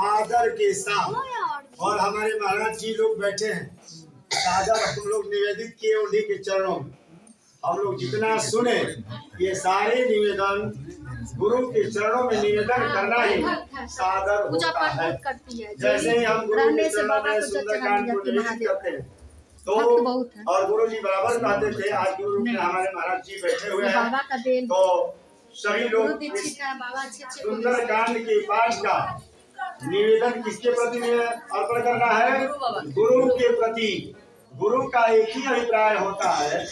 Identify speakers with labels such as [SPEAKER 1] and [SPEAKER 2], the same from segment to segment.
[SPEAKER 1] आदर के साथ, और हमारे महाराज जी लोग बैठे हैं, सादर हम लोग निवेदित किए उन्हीं के चरणों में। हम लोग जितना सुने ये सारे निवेदन गुरु के चरणों में निवेदन करना ही सादर होता है। जैसे ही हम गुरु के चरणों में सुंदरकांड को निवेदित करते हैं तो, और गुरु जी बराबर कहते थे, आज गुरु में हमारे महाराज जी बैठे हुए हैं, तो सभी लोग सुंदरकांड के पाठ का निवेदन किसके प्रति अर्पण करना है? गुरु के प्रति। गुरु का एक ही अभिप्राय होता है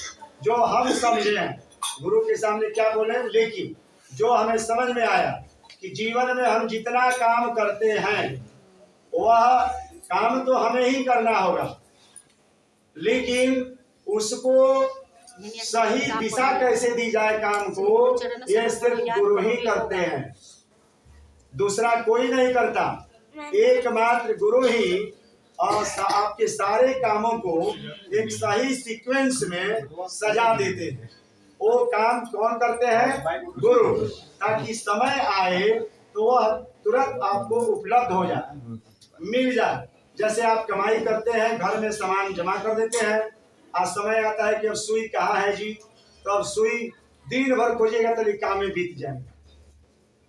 [SPEAKER 1] जो हम समझे हैं। गुरु के सामने क्या बोले, लेकिन जो हमें समझ में आया कि जीवन में हम जितना काम करते हैं वह काम तो हमें ही करना होगा, लेकिन उसको सही दिशा कैसे दी जाए काम को, ये सिर्फ गुरु ही करते हैं, दूसरा कोई नहीं करता। एकमात्र गुरु ही और आपके सारे कामों को एक सही सीक्वेंस में सजा देते हैं। वो काम कौन करते हैं? गुरु, ताकि समय आए तो वह तुरंत आपको उपलब्ध हो जाए, मिल जाए। जैसे आप कमाई करते हैं, घर में सामान जमा कर देते हैं, आज समय आता है कि अब सुई कहाँ है जी, तो अब सुई दिन भर खोजेगा तो काम में बीत जाएगा,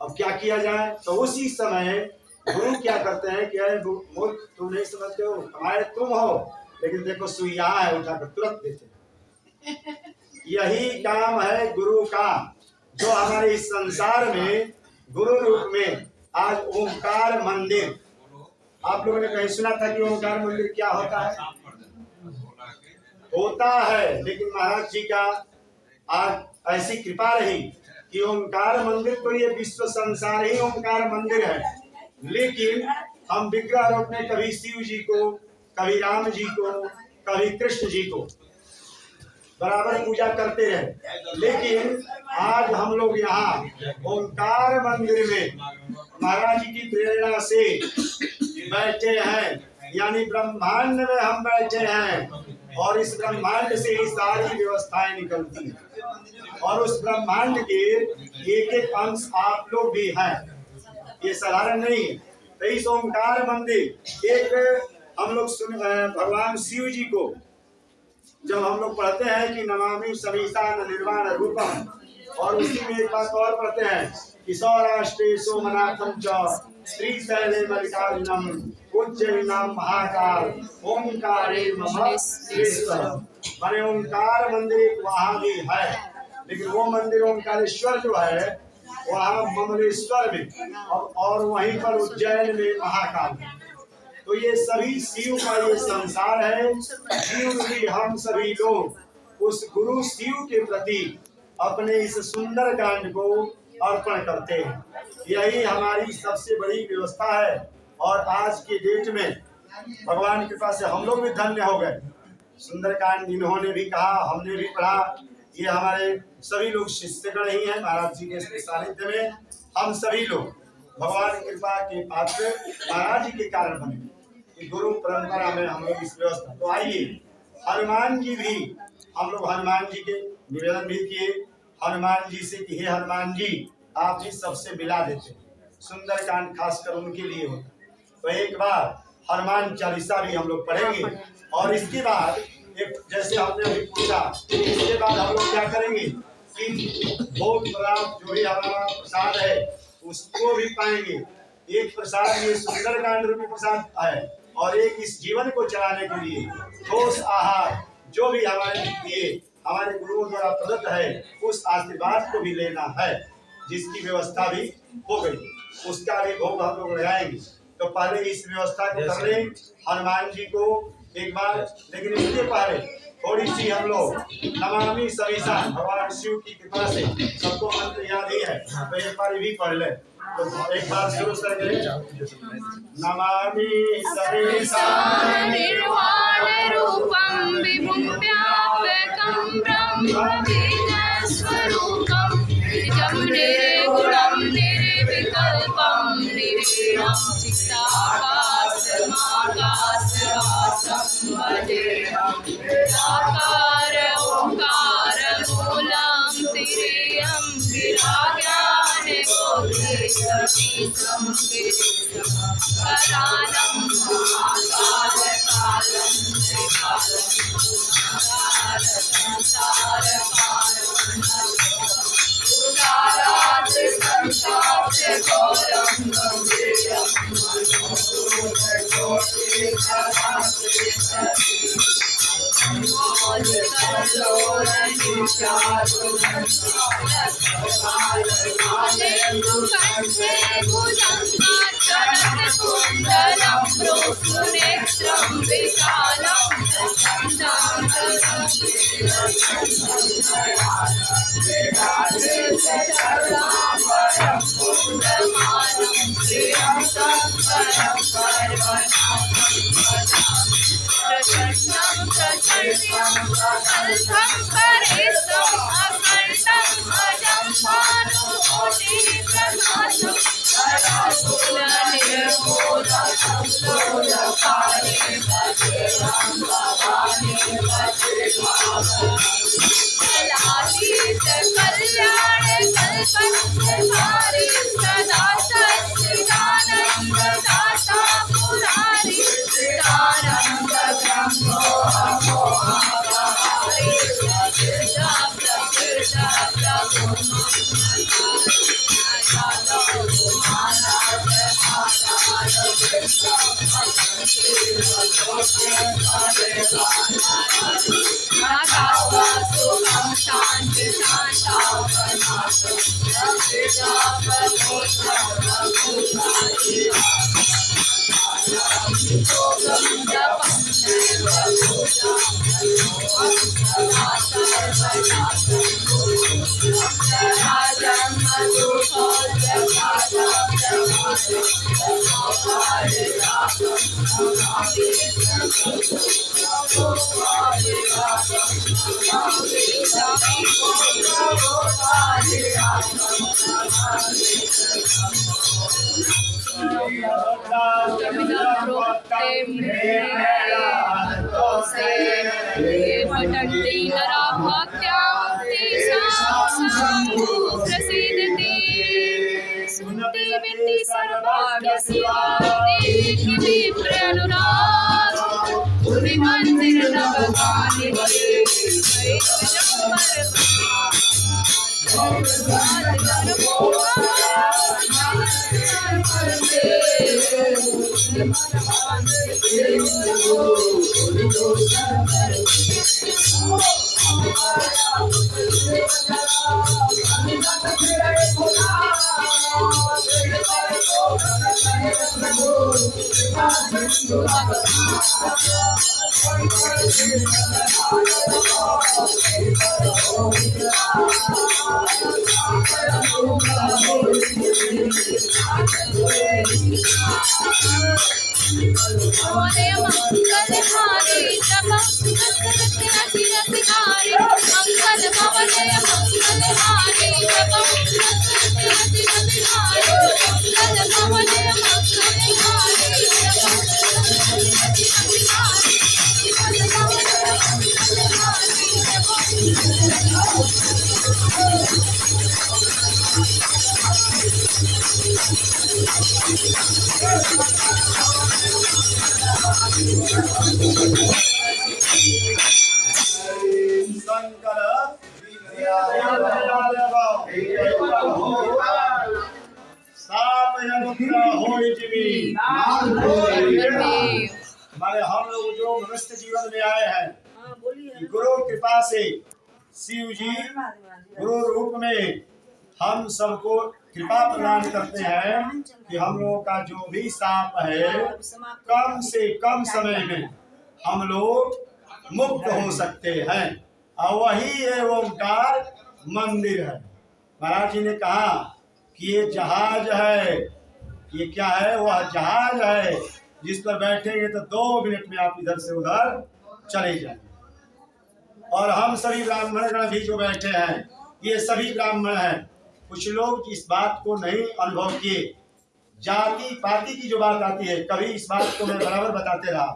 [SPEAKER 1] अब क्या किया जाए। तो उसी समय गुरु क्या करते हैं कि तुम नहीं समझते हो, हमारे तुम हो, लेकिन देखो सुई यहाँ है, उठाकर तुरंत देते हैं। यही काम है गुरु का, जो हमारे इस संसार में गुरु रूप में आज ओंकार मंदिर, आप लोगों ने कहीं सुना था कि ओंकार मंदिर क्या होता है? होता है, लेकिन महाराज जी का आज ऐसी कृपा रही कि ओंकार मंदिर तो ये विश्व संसार ही ओंकार मंदिर है, लेकिन हम विग्रह रूप में कभी शिव जी को, कभी राम जी को, कभी कृष्ण जी को बराबर पूजा करते रहे। लेकिन आज हम लोग यहाँ ओंकार मंदिर में महाराज जी की प्रेरणा से बैठे हैं, यानी ब्रह्मांड में हम बैठे हैं, और इस ब्रह्मांड से ही सारी व्यवस्थाएं निकलती हैं, और उस ब्रह्मांड के एक एक अंश आप लोग भी हैं, ये साधारण नहीं है। तो इस ओंकार मंदिर एक हम लोग सुन भगवान शिव जी को जब हम लोग पढ़ते हैं कि नमामि समीशान निर्वाण रूपम, और उसी में एक बात और पढ़ते हैं कि सौराष्ट्रे सोमनाथम च श्रीशैले मल्लिकार्जुनम उज्जैनाम महाकाल ओंकारे ममलेश्वर। माने ओंकार मंदिर वहाँ भी है, लेकिन वो मंदिर ओंकारेश्वर जो है वहाँ ममलेश्वर में, और वहीं पर उज्जैन में महाकाल। तो ये सभी शिव का ये संसार है। शिव भी हम सभी लोग उस गुरु शिव के प्रति अपने इस सुंदर कांड को अर्पण करते हैं। यही हमारी सबसे बड़ी व्यवस्था है, और आज के डेट में भगवान की कृपा से हम लोग भी धन्य हो गए। सुंदरकांड इन्होंने भी कहा, हमने भी पढ़ा, ये हमारे सभी लोग शिष्यगण ही हैं महाराज जी के सानिध्य में। हम सभी लोग भगवान की कृपा के पात्र महाराज जी के कारण बने, कि गुरु परंपरा में हम लोग इस व्यवस्था। तो आइए, हनुमान जी भी, हम लोग हनुमान जी के निवेदन भी किए हनुमान जी से कि हे हनुमान जी, आप ही सबसे मिला देते। सुंदरकांड खासकर उनके लिए होता। तो एक बार हनुमान चालीसा भी हम लोग पढ़ेंगे, और इसके बाद एक जैसे आपने अभी पूछा, इसके बाद हम लोग क्या करेंगे कि भोग प्रसाद जो भी हमारा प्रसाद है उसको भी पाएंगे। एक प्रसाद ये सुंदरकांड रूपी प्रसाद है, और एक इस जीवन को चलाने के लिए ठोस आहार जो भी हमारे लिए हमारे गुरुओं द्वारा प्रदत्त है, उस आशीर्वाद को भी लेना है, जिसकी व्यवस्था भी हो गई, उसका भी भोग हम लोग लगाएंगे। तो पहले इस व्यवस्था को कर लें हनुमान जी को एक बार, लेकिन इसके पहले थोड़ी सी हम लोग नमामि समीशा, भगवान शिव की कृपा से सबको मंत्र याद ही है, तो एक बार भी पढ़ ले। तो एक बार शुरू से नमामि समीशा
[SPEAKER 2] निर्वाण रूपम विभुं व्यापकं ब्रह्म बीज स्वरूपम निजं निर्गुणं निर्विकल्पं निर्विणं चित्ताकाशमाकाशवासं भजेऽहं निराकार ओंकार मूलं तिर्यं गिरा ज्ञानगोप्ति सती करालं महाकालकालं त्रिकालं उदारात् संसार गौरं प्रचण्डं कल्पं परेशं अखण्डं अजं भानुकोटिप्रकाशं कलातीत कल्याण कल्पद्रुमारि सदा सच्चिदानन्द दाता पुरारि चिदानन्द ब्रह्मोहरि सच्चिदा प्रकृता सुखं शान्ति पठन्ति नरा भक्त्या तेषां प्रसीदति सुन्ति विन्ति सर्वाभ्यसियाति विप्रनुराग मंदिर नवगानि
[SPEAKER 1] हमारे हम लोग जो मनुष्य जीवन में आए हैं, गुरु कृपा से शिव जी गुरु रूप में हम सबको कृपा प्रदान करते हैं कि हम लोगों का जो भी साप है कम से कम समय में हम लोग मुक्त हो सकते हैं। और वही ये ओंकार मंदिर है। महाराज जी ने कहा कि ये जहाज है, ये क्या है? वह जहाज है जिस पर बैठेंगे तो 2 मिनट में आप इधर से उधर चले जाएंगे। और हम सभी ब्राह्मणगण भी जो बैठे हैं, ये सभी ब्राह्मण हैं। कुछ लोग इस बात को नहीं अनुभव किए, जाति पाति की जो बात आती है, कभी इस बात को मैं बराबर बताते रहा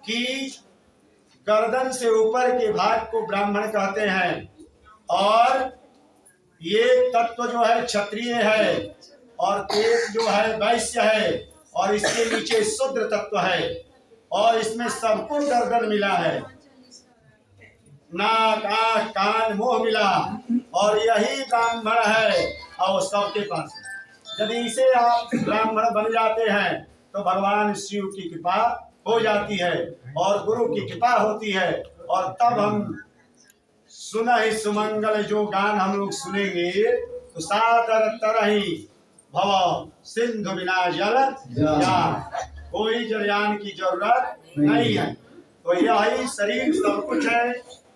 [SPEAKER 1] कि गर्दन से ऊपर के भाग को ब्राह्मण कहते हैं और ये तत्व जो है क्षत्रिय है और पेट जो है वैश्य है और इसके नीचे शूद्र तत्व है और इसमें सबको गर्दन मिला है, नाक आँख कान मुंह मिला और यही ब्राह्मण है और सबके पास। यदि इसे आप ब्राह्मण बन जाते हैं तो भगवान शिव की कृपा हो जाती है और गुरु की कृपा होती है और तब हम सुना ही सुमंगल जो गान हम लोग सुनेंगे तो सादर तरही भव सिंधु बिना जल यान, कोई जलयान की जरूरत नहीं है। तो यही शरीर सब कुछ है,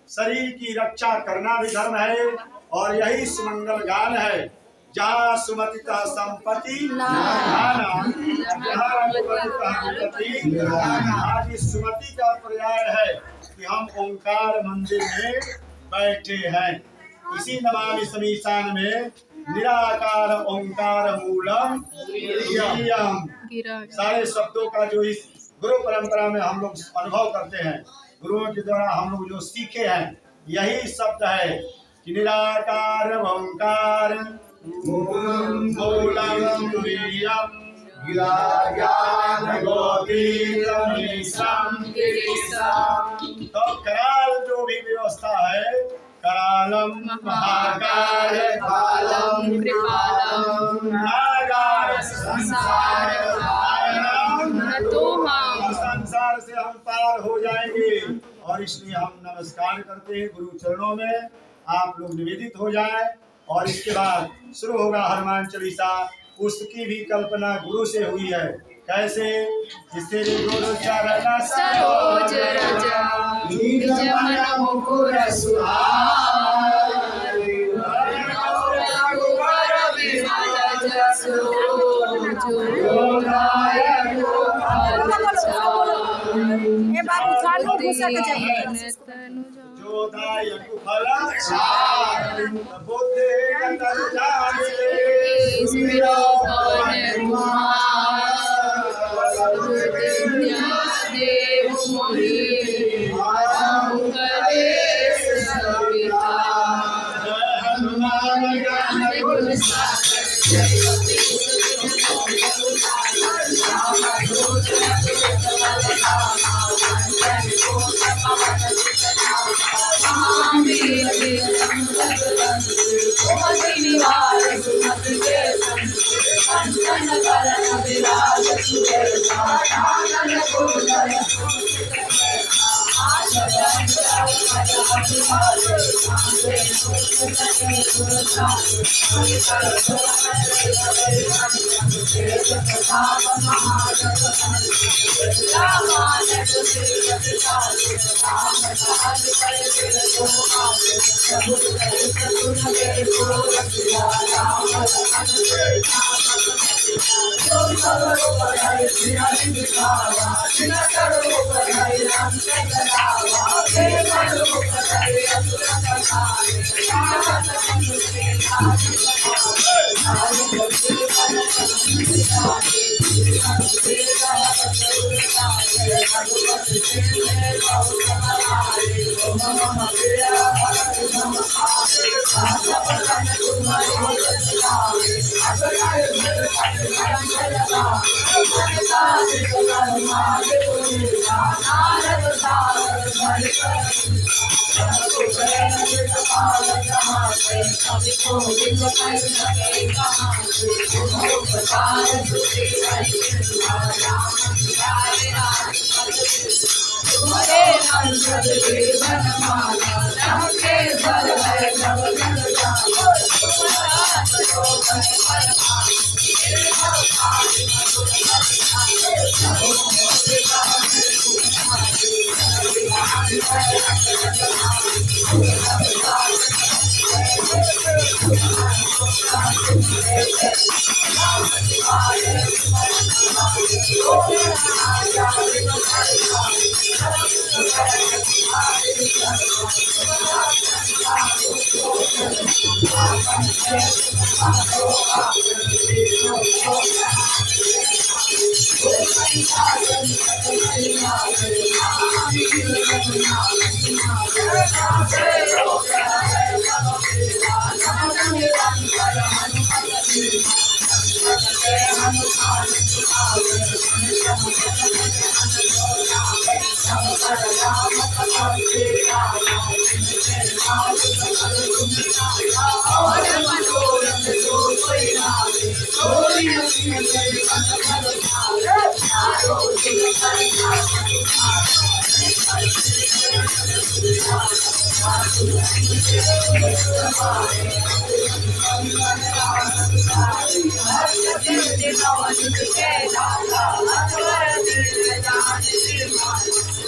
[SPEAKER 1] शरीर की रक्षा करना भी धर्म है और यही सुमंगल गान है। जहाँ सुमति संपत्ति आज इस सुमति का पर्याय है कि हम ओंकार मंदिर में बैठे हैं। इसी नमामि समीसान में निराकार ओंकार मूलम सारे शब्दों का जो इस गुरु परंपरा में हम लोग अनुभव करते हैं, गुरुओं के द्वारा हम लोग जो सीखे हैं यही शब्द है कि निराकार ओंकार मूलम तुरीयम तो कराल जो भी व्यवस्था है, करालम महाकाल कालम कृपालम नागार संसार संसार से हम पार हो जाएंगे और इसलिए हम नमस्कार करते हैं गुरु चरणों में। आप लोग निवेदित हो जाएं और इसके बाद शुरू होगा हनुमान चालीसा। उसकी भी कल्पना गुरु से हुई है। कैसे? जिससे गुरु चरण
[SPEAKER 2] सरोज रज निज मन मुकुर सुधार, रघुवर विमल जसु जो दायक फल चार।
[SPEAKER 3] ए बाबू थाने घुसा के चाहिए
[SPEAKER 1] जो दायक फल चार, बुद्धि गंतन जाने
[SPEAKER 2] स्मिरो पवन कुमार, देव मोहि उपदेश सविता।
[SPEAKER 1] हनुमान ज्ञान गुण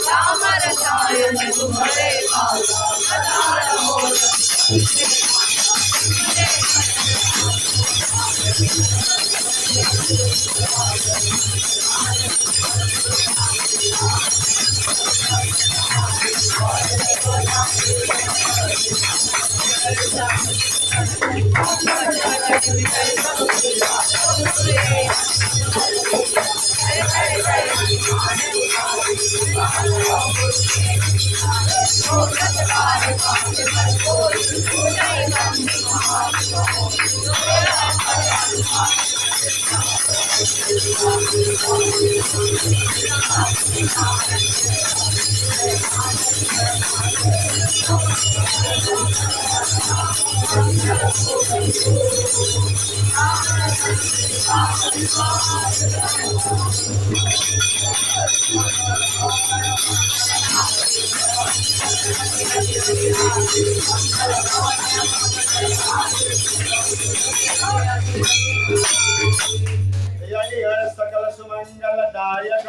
[SPEAKER 2] राम रसायन तुम्हारे
[SPEAKER 1] यही है सकल सुमंगलदायक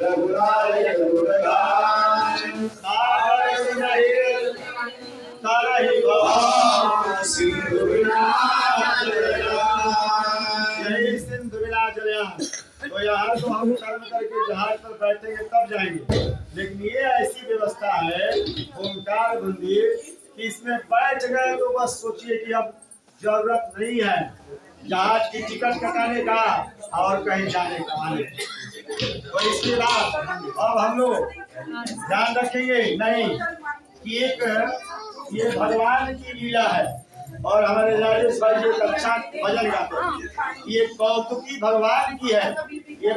[SPEAKER 1] रघुराय गुणगान सागर सुनहिर करहि भव सिंधु यही सिंधु विनाशयान। तो यहाँ तो हम कर्म करके जहाज पर बैठेंगे तब जाएंगे, लेकिन ये ऐसी व्यवस्था है ओंकार मंदिर कि इसमें बैठ गए तो बस सोचिए कि अब जरूरत नहीं है जहाज की टिकट कटाने का और कहीं जाने का आने। तो इसके बाद अब हम लोग ध्यान रखेंगे नहीं कि एक ये भगवान की लीला है और हमारे राजेश भाई एक अच्छा भजन गाते हैं, ये कौतुकी भगवान की है। ये